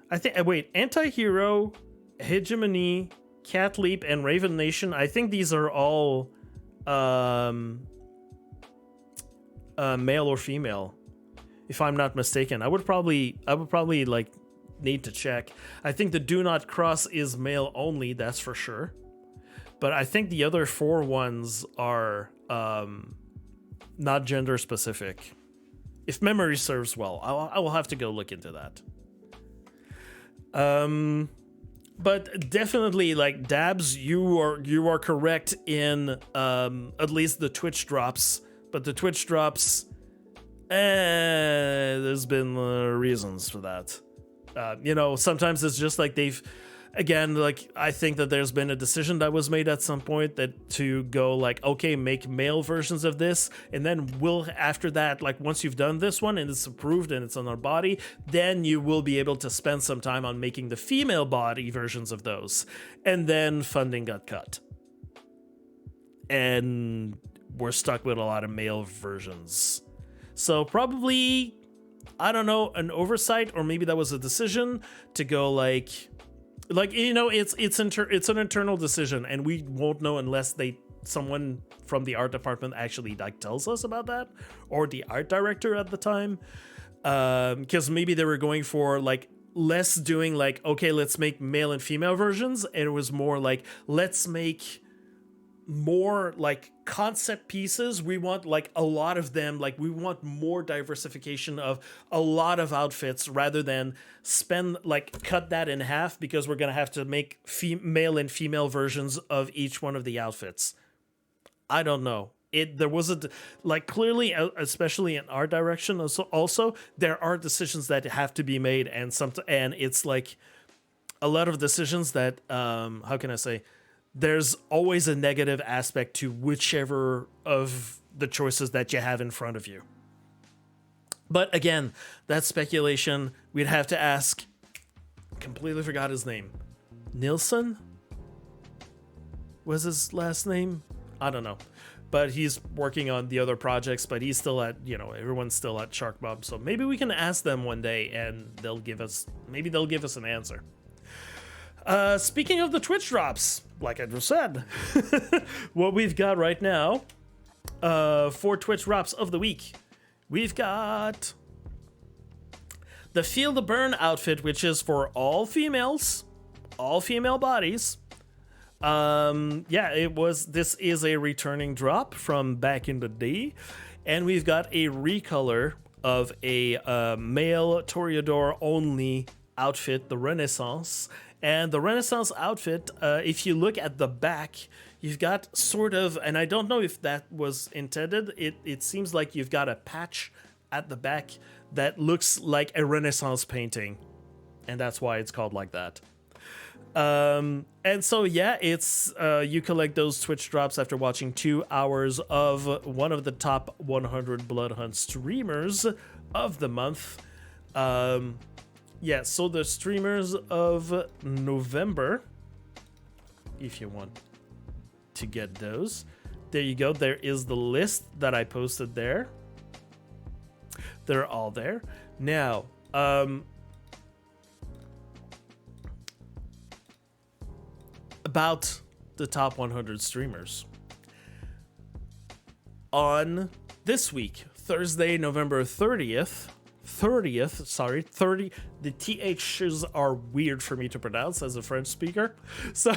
Anti-Hero, Hegemony, Cat Leap, and Raven Nation. I think these are all male or female, if I'm not mistaken. I would probably like need to check. I think the Do Not Cross is male only, that's for sure. But I think the other 4 ones are not gender specific. If memory serves well, I will have to go look into that. But definitely, like, Dabs, you are correct in at least the Twitch drops. But the Twitch drops, there's been reasons for that. Sometimes it's just like I think that there's been a decision that was made at some point that to go like, okay, make male versions of this, and then after that, like once you've done this one and it's approved and it's on our body, then you will be able to spend some time on making the female body versions of those. And then funding got cut. And we're stuck with a lot of male versions. So probably, I don't know, an oversight, or maybe that was a decision to go it's an internal decision, and we won't know unless someone from the art department actually tells us about that, or the art director at the time, because maybe they were going for less doing okay, let's make male and female versions, and it was more like, let's make more concept pieces. We want a lot of them. We want more diversification of a lot of outfits rather than cut that in half, because we're gonna have to make male and female versions of each one of the outfits. I don't know. There was clearly, especially in our direction, also there are decisions that have to be made, and it's a lot of decisions that how can I say, there's always a negative aspect to whichever of the choices that you have in front of you. But again, that's speculation. We'd have to ask, completely forgot his name. Nilsson? Was his last name? I don't know. But he's working on the other projects, but he's still at, everyone's still at Shark Mob. So maybe we can ask them one day and they'll give us an answer. Speaking of the Twitch drops, like I just said, what we've got right now for Twitch drops of the week, we've got the Feel the Burn outfit, which is for all females, all female bodies. This is a returning drop from back in the day, and we've got a recolor of a male Toreador only outfit, the Renaissance. And the Renaissance outfit, if you look at the back, you've got sort of, and I don't know if that was intended, it seems like you've got a patch at the back that looks like a Renaissance painting. And that's why it's called like that. And so, it's you collect those Twitch drops after watching 2 hours of one of the top 100 Bloodhunt streamers of the month. So the streamers of November, if you want to get those, there you go. There is the list that I posted there. They're all there. Now, about the top 100 streamers. On this week, Thursday, November 30th, the THs are weird for me to pronounce as a French speaker. So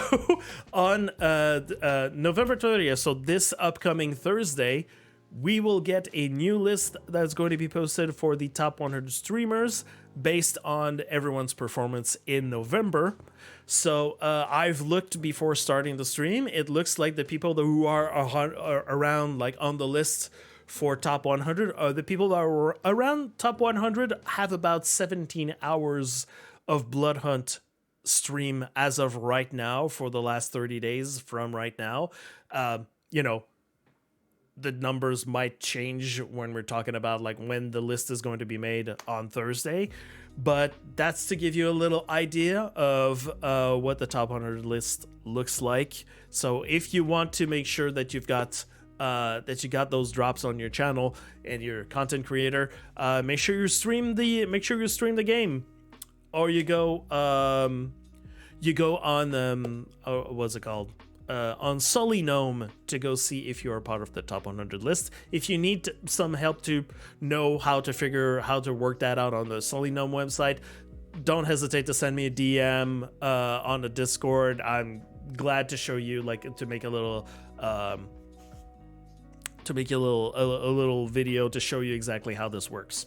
on November 30th, so this upcoming Thursday, we will get a new list that's going to be posted for the top 100 streamers based on everyone's performance in November. So I've looked before starting the stream. It looks like the people who are around, like on the list for top 100, the people that are around top 100 have about 17 hours of Bloodhunt stream as of right now for the last 30 days from right now. You know, the numbers might change when we're talking about like when the list is going to be made on Thursday, but that's to give you a little idea of what the top 100 list looks like. So if you want to make sure that you've got those drops on your channel and you're a content creator, make sure you stream the game, or you go on what's it called? On Sully Gnome to go see if you're a part of the top 100 list. If you need some help to know how to work that out on the Sully Gnome website, don't hesitate to send me a DM on the Discord. I'm glad to show you, like, to make a little video to show you exactly how this works.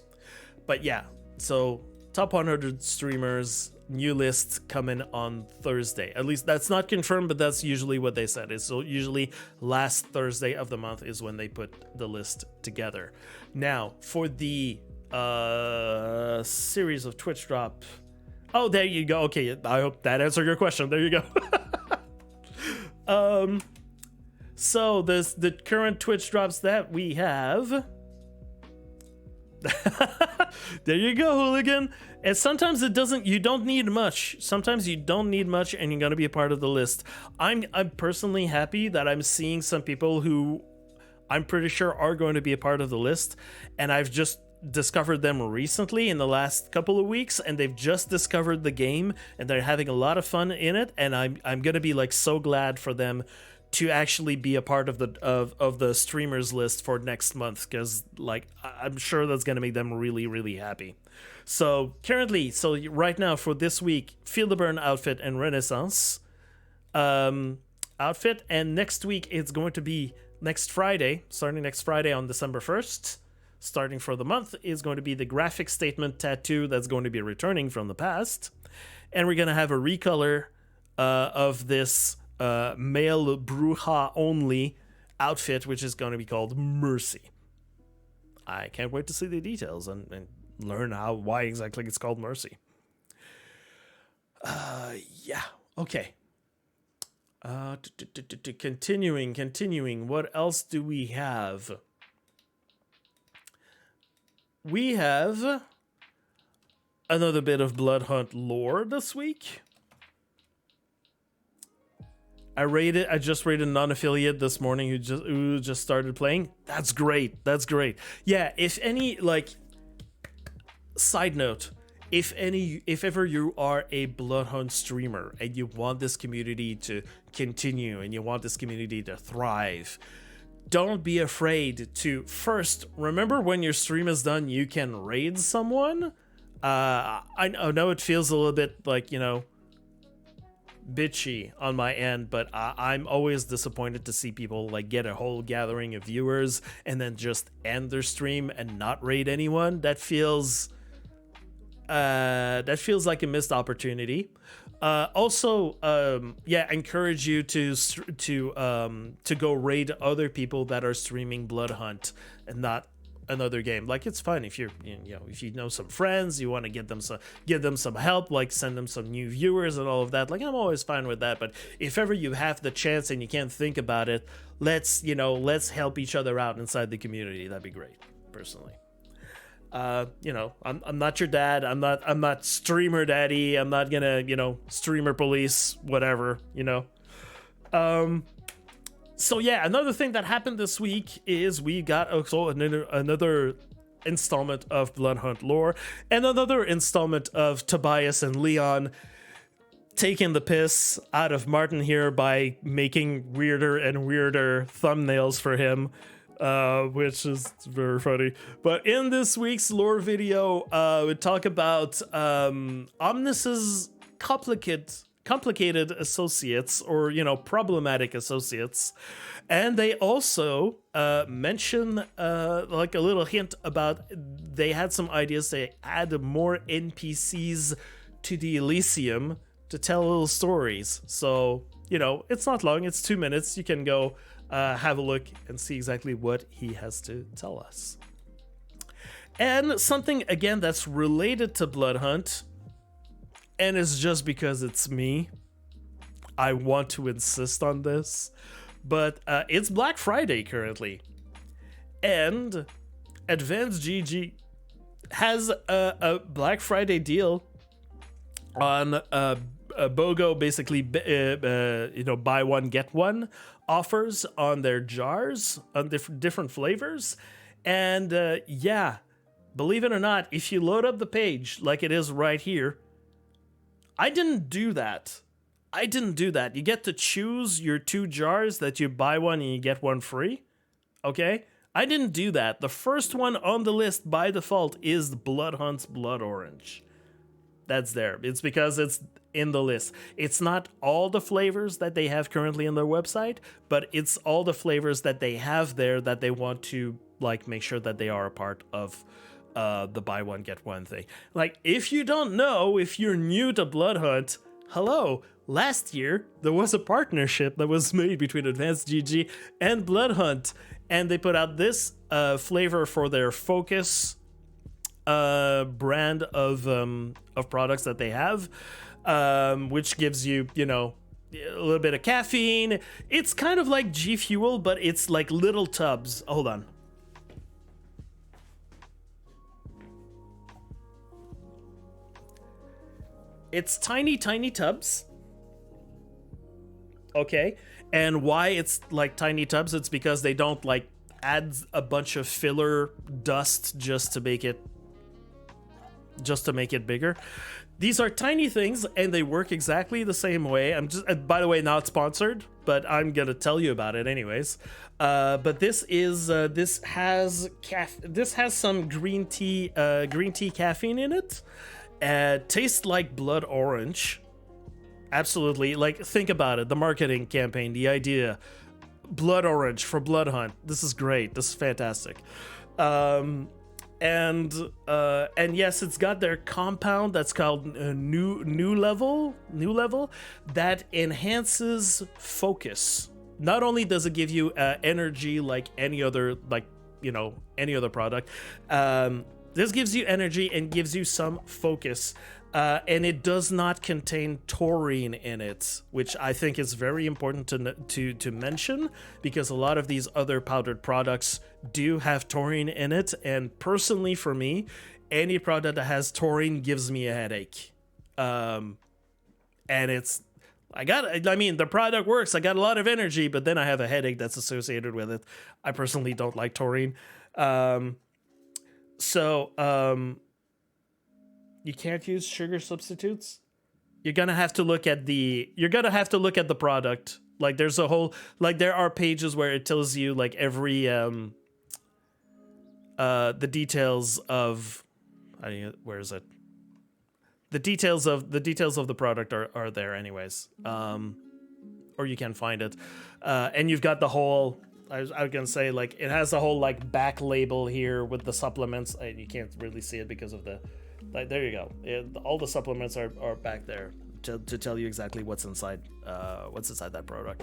But yeah, so top 100 streamers, new list coming on Thursday. At least that's not confirmed, but that's usually what they said. It's so usually last Thursday of the month is when they put the list together. Now, for the series of Twitch drop. Oh, there you go. Okay, I hope that answered your question. There you go. So the current Twitch drops that we have. There you go, Hooligan. And sometimes you don't need much. Sometimes you don't need much and you're going to be a part of the list. I'm personally happy that I'm seeing some people who I'm pretty sure are going to be a part of the list. And I've just discovered them recently in the last couple of weeks, and they've just discovered the game and they're having a lot of fun in it. And I'm going to be like so glad for them to actually be a part of the streamers list for next month, because like I'm sure that's going to make them really, really happy. So right now for this week, Feel the Burn outfit and Renaissance outfit, and next week it's going to be starting next Friday on December 1st, starting for the month, is going to be the graphic statement tattoo that's going to be returning from the past, and we're going to have a recolor of this male Bruja only outfit, which is going to be called Mercy. I can't wait to see the details and learn why exactly it's called Mercy. Yeah, okay. Continuing. What else do we have? We have another bit of Bloodhunt lore this week. I just rated a non-affiliate this morning who just started playing. That's great. Yeah, if any, like, side note, if ever you are a Bloodhunt streamer and you want this community to continue and you want this community to thrive, don't be afraid to first remember when your stream is done, you can raid someone. I know it feels a little bit like, bitchy on my end, but I'm always disappointed to see people like get a whole gathering of viewers and then just end their stream and not raid anyone. That feels like a missed opportunity. Also, encourage you to go raid other people that are streaming Bloodhunt and not another game. Like, it's fun if if you know some friends, you want to give them some help, like send them some new viewers and all of that. Like, I'm always fine with that. But if ever you have the chance and you can't think about it, let's help each other out inside the community. That'd be great, personally. I'm not your dad. I'm not streamer daddy. I'm not gonna, streamer police, whatever, So yeah, another thing that happened this week is we got also another installment of Bloodhunt lore and another installment of Tobias and Leon taking the piss out of Martin here by making weirder and weirder thumbnails for him, which is very funny. But in this week's lore video, we talk about Omnis's complicated associates, or problematic associates. And they also mention like a little hint about they had some ideas to add more NPCs to the Elysium to tell little stories. So it's not long, it's 2 minutes. You can go have a look and see exactly what he has to tell us. And something again that's related to Bloodhunt, and it's just because it's me, I want to insist on this, but it's Black Friday currently, and Advanced GG has a Black Friday deal on BOGO, basically buy one get one offers on their jars on different flavors. And yeah, believe it or not, if you load up the page like it is right here, I didn't do that. You get to choose your 2 jars that you buy one and you get one free. Okay? I didn't do that. The first one on the list by default is Bloodhunt's Blood Orange. That's there. It's because it's in the list. It's not all the flavors that they have currently on their website, but it's all the flavors that they have there that they want to like make sure that they are a part of the buy one get one thing. Like, if you don't know, if you're new to Bloodhunt, hello. Last year there was a partnership that was made between Advanced GG and Bloodhunt, and they put out this flavor for their Focus brand of products that they have, which gives you a little bit of caffeine. It's kind of like G Fuel, but it's like little tubs. Hold on. It's tiny tubs. Okay, and why it's like tiny tubs? It's because they don't like add a bunch of filler dust just to make it bigger. These are tiny things, and they work exactly the same way. I'm just, by the way, not sponsored, but I'm gonna tell you about it anyways. But this has some green tea caffeine in it. Tastes like blood orange. Absolutely. Like, think about it. The marketing campaign, the idea. Blood orange for Bloodhunt. This is great. This is fantastic. And yes, it's got their compound that's called new level that enhances focus. Not only does it give you energy like any other product, this gives you energy and gives you some focus. And it does not contain taurine in it, which I think is very important to mention, because a lot of these other powdered products do have taurine in it. And personally, for me, any product that has taurine gives me a headache. And the product works. I got a lot of energy, but then I have a headache that's associated with it. I personally don't like taurine. You can't use sugar substitutes. You're gonna have to look at the product. Like, there's a whole, like, there are pages where it tells you like every the details of, where is it? The details of the product are there anyways. Or you can find it. And you've got the whole, I was gonna say, like, it has a whole like back label here with the supplements. You can't really see it because of the, like, there you go. All the supplements are back there to tell you exactly what's inside that product.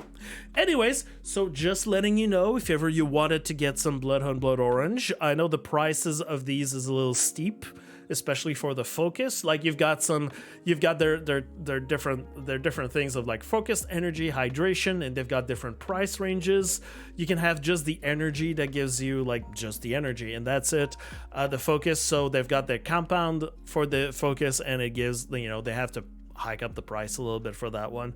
Anyways, so just letting you know, if ever you wanted to get some Bloodhunt Blood Orange, I know the prices of these is a little steep, especially for the focus. Like, you've got their different things of like focus, energy, hydration, and they've got different price ranges. You can have just the energy that gives you like just the energy, and that's it. The focus, so they've got their compound for the focus, and it gives, they have to hike up the price a little bit for that one.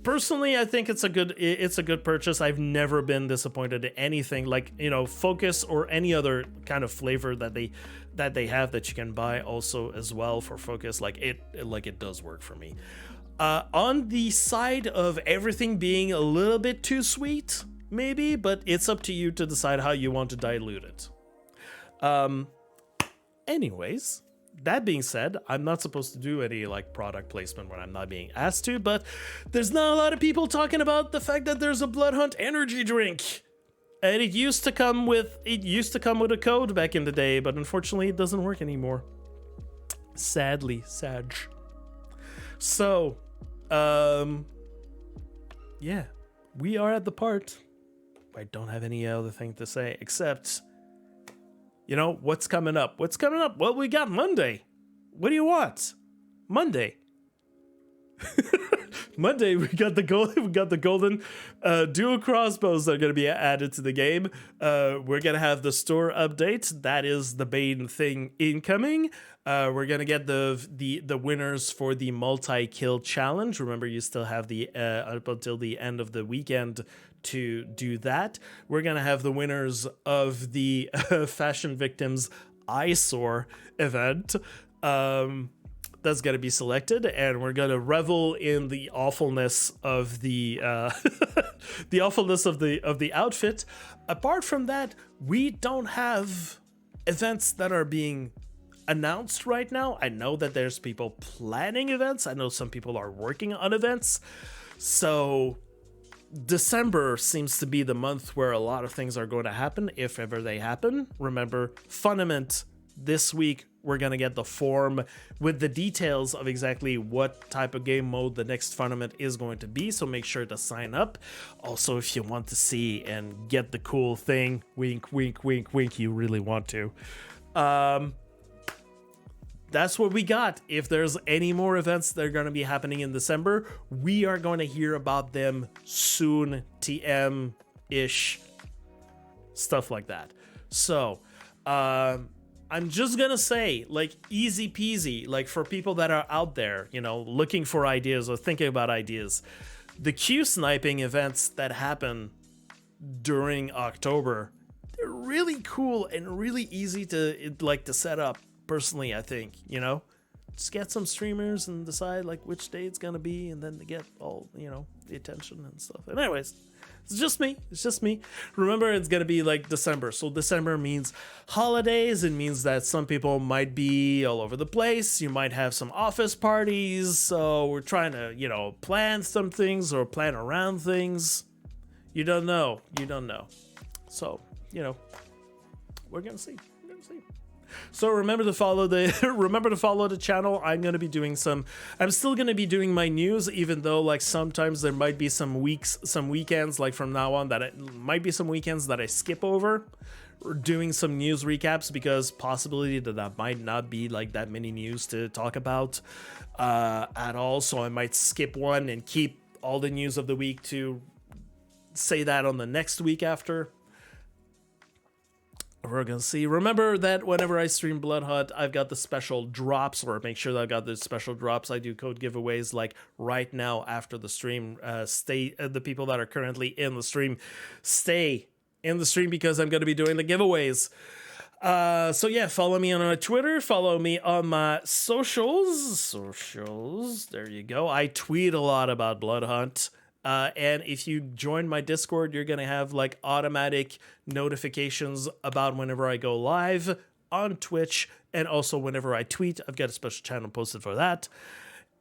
Personally, I think it's a good purchase. I've never been disappointed in anything like, focus or any other kind of flavor that they have that you can buy also as well for focus. Like, it does work for me. On the side of everything being a little bit too sweet, maybe, but it's up to you to decide how you want to dilute it. Anyways, that being said, I'm not supposed to do any like product placement when I'm not being asked to, but there's not a lot of people talking about the fact that there's a Bloodhunt energy drink. And it used to come with a code back in the day, but unfortunately it doesn't work anymore. Sadly, Sag. So, yeah, we are at the part. I don't have any other thing to say except, you know, what's coming up? What's coming up? Well, we got Monday. What do you want? Monday. Monday, we got the golden dual crossbows that are going to be added to the game. We're going to have the store update. That is the main thing incoming. We're going to get the winners for the multi-kill challenge. Remember, you still have the up until the end of the weekend to do that. We're going to have the winners of the Fashion Victims Eyesore event. That's going to be selected, and we're going to revel in the awfulness of the the awfulness of the outfit. Apart from that, we don't have events that are being announced right now. I know that there's people planning events. I know some people are working on events. So December seems to be the month where a lot of things are going to happen, if ever they happen. Remember, FUNament this week. We're going to get the form with the details of exactly what type of game mode the next FUNament is going to be, so make sure to sign up. Also, if you want to see and get the cool thing, wink, wink, wink, wink, you really want to. That's what we got. If there's any more events that are going to be happening in December, we are going to hear about them soon, TM-ish, stuff like that. So, I'm just gonna say, like, easy peasy, like, for people that are out there, you know, looking for ideas or thinking about ideas, the Q sniping events that happen during October, they're really cool and really easy to set up. Personally, I think, you know, just get some streamers and decide like which day it's gonna be, and then to get all, you know, the attention and stuff. And anyways, it's just me. Remember, it's gonna be like December, so December means holidays. It means that some people might be all over the place. You might have some office parties, so we're trying to, you know, plan some things or plan around things. You don't know. So, you know, we're gonna see. So remember to follow the channel. I'm still gonna be doing my news, even though like sometimes there might be some weekends, like from now on, that might be some weekends that I skip over doing some news recaps, because possibility that might not be like that many news to talk about at all. So I might skip one and keep all the news of the week to say that on the next week after. We're gonna see. Remember that whenever I stream Bloodhunt, I've got the special drops, or make sure that I've got the special drops. I do code giveaways like right now after the stream. The people that are currently in the stream, stay in the stream, because I'm gonna be doing the giveaways. So yeah, follow me on my Twitter, follow me on my socials. There you go. I tweet a lot about Bloodhunt. And if you join my Discord, you're going to have like automatic notifications about whenever I go live on Twitch, and also whenever I tweet. I've got a special channel posted for that.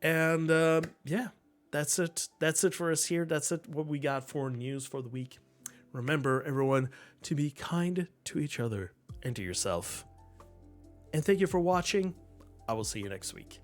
And yeah, that's it. That's it for us here. That's it, what we got for news for the week. Remember, everyone, to be kind to each other and to yourself. And thank you for watching. I will see you next week.